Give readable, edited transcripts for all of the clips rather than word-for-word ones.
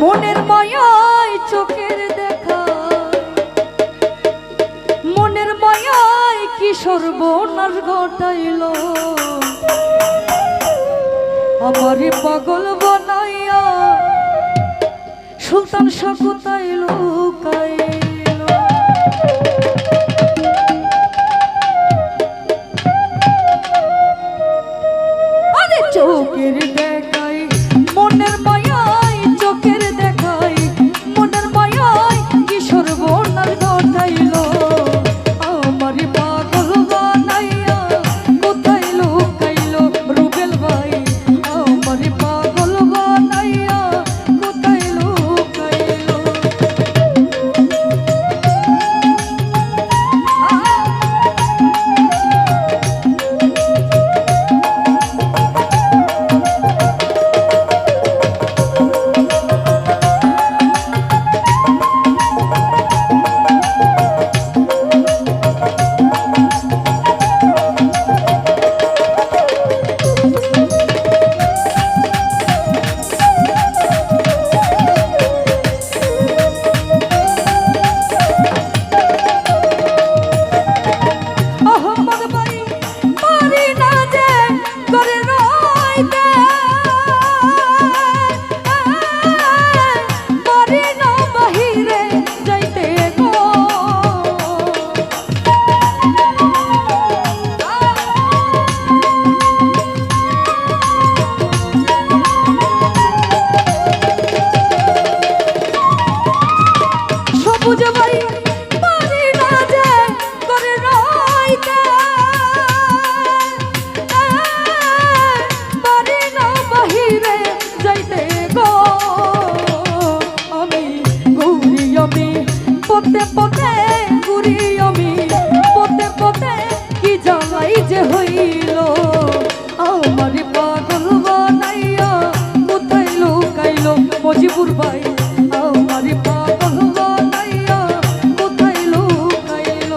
মনের মায়ায় চোখের দেখা, মনের মায়ায় কি সর্বনাশ ঘটাইল, আমারে পাগল বানাইয়া সুলতান শাহ কোথায় লুকাইল। আরে চোখের দেখাই মনের মায়ায়, চোখের দেখাই মনের মায়ায় কি সর্বনাশ ঘটাইল, আমারে পাগল বানাইয়া কোথায় লুকাইল। রুবেল ভাই আমারে পাগল বানাইয়া কোথায় লুকাইল। পথে পথে ঘুরি আমি, পথে পথে কি জ্বালাই যে হইল, আমারে পাগল বানাইয়া কোথায় লুকাইল। মজিবুর ভাই আমারে পাগল বানাইয়া কোথায় লুকাইল।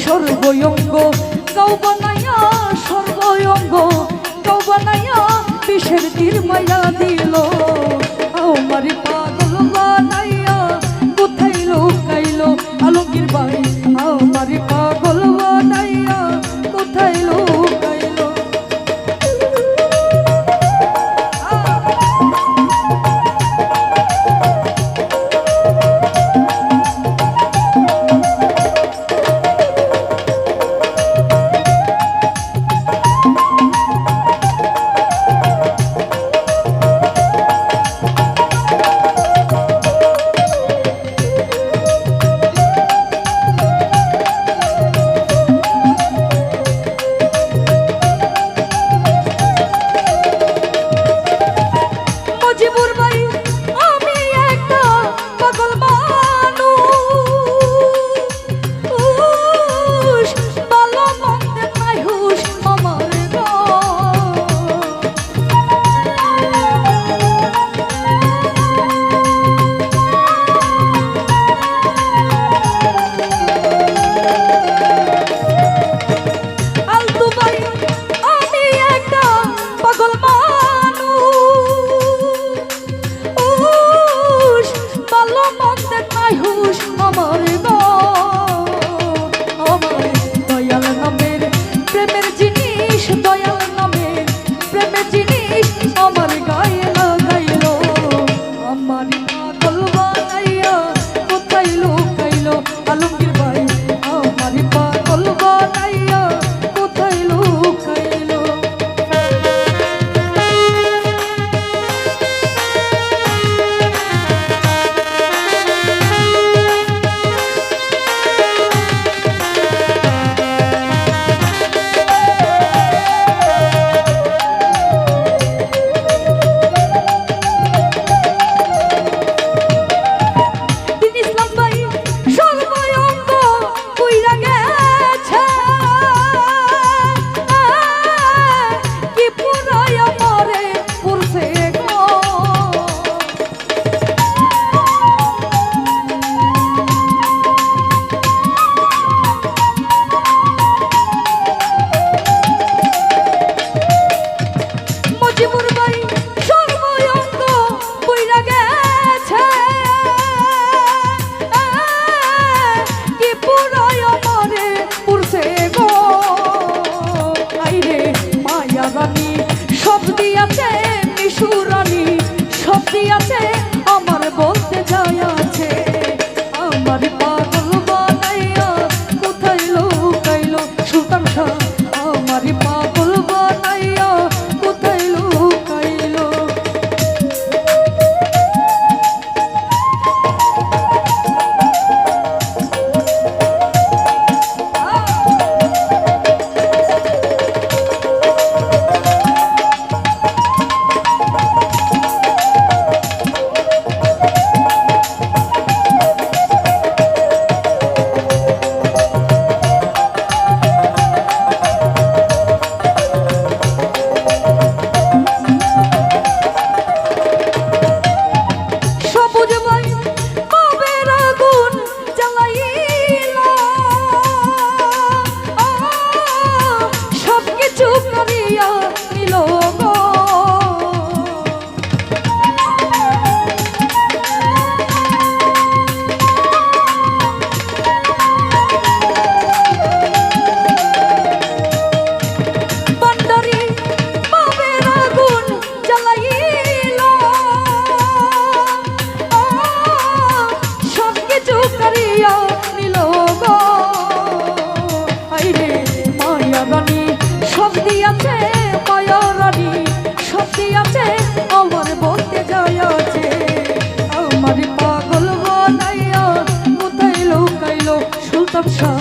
সর্বঙ্গ গাও বানাইয়া, সর্বঙ্গ গাও বানাইয়া বিষের তীর মাইয়া দিল, আমারে পাগল বানাইয়া কোথায় লুকাইল। আলমগীর ভাই আমারে পাগল বানাইয়া কোথায় লুকাইল। নাই হুশ আমার গো আমার দয়াল নামের প্রেমের জিনিস দয়াল নামের প্রেমের জিনিস আমার গায়ে লাগাইলো আমার পাগল বানাইয়া কোথায় লুকাইলো আলমগীর ভাই আমার পাগল বানাইয়া কোথায় লুকাইলো আছে আমার বলতে যায় আছে আমার পাগল বানাইয়া কোথায় লুকাইলো সুলতান শাহ আমার পাগল বানাইয়া কোথায় লুকাইলো আমার বলতে যায় আছে আমার পাগল বানাইয়া কোথায় লুকাইলো সুলতান শাহ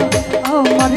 আমার